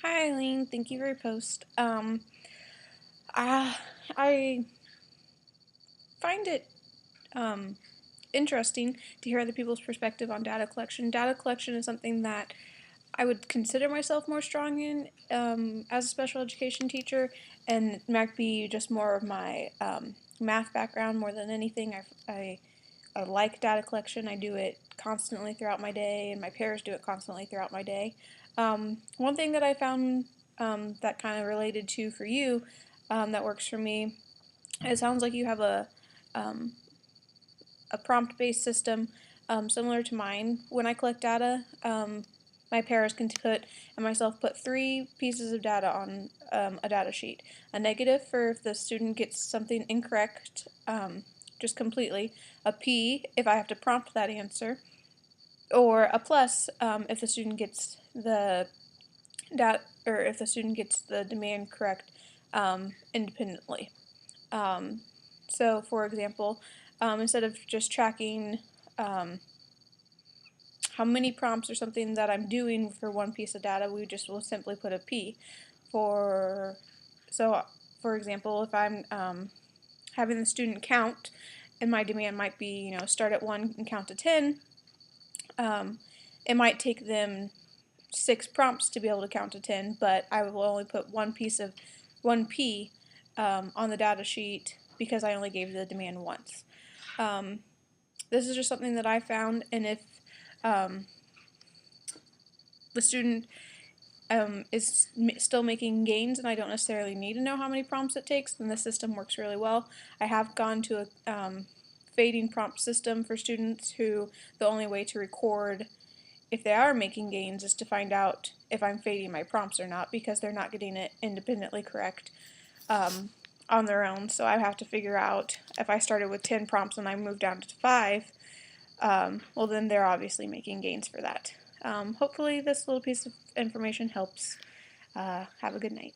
Hi Eileen, thank you for your post. I I find it um, interesting to hear other people's perspective on data collection. Data collection is something that I would consider myself more strong in as a special education teacher, and it might be just more of my math background more than anything. I like data collection. I do it constantly throughout my day, and my peers do it constantly throughout my day. One thing that I found that kind of related to for you that works for me, it sounds like you have um, a prompt-based system similar to mine. When I collect data, my pairs can put and myself put three pieces of data on a data sheet. A negative for if the student gets something incorrect, just completely. A P if I have to prompt that answer, or a plus if the student gets the or if the student gets the demand correct independently. Um, so, for example, instead of just tracking um, how many prompts or something that I'm doing for one piece of data, we just will simply put a P for. So, for example, if I'm having the student count, and my demand might be, start at 1 and count to 10, um, it might take them 6 prompts to be able to count to 10, but I will only put one P on the data sheet because I only gave the demand once. Um, this is just something that I found, and if um, the student is still making gains and I don't necessarily need to know how many prompts it takes, then the system works really well. I have gone to a fading prompt system for students who the only way to record if they are making gains is to find out if I'm fading my prompts or not, because they're not getting it independently correct on their own. So I have to figure out if I started with 10 prompts and I moved down to 5, well, then they're obviously making gains for that. Hopefully, this little piece of information helps. Have a good night.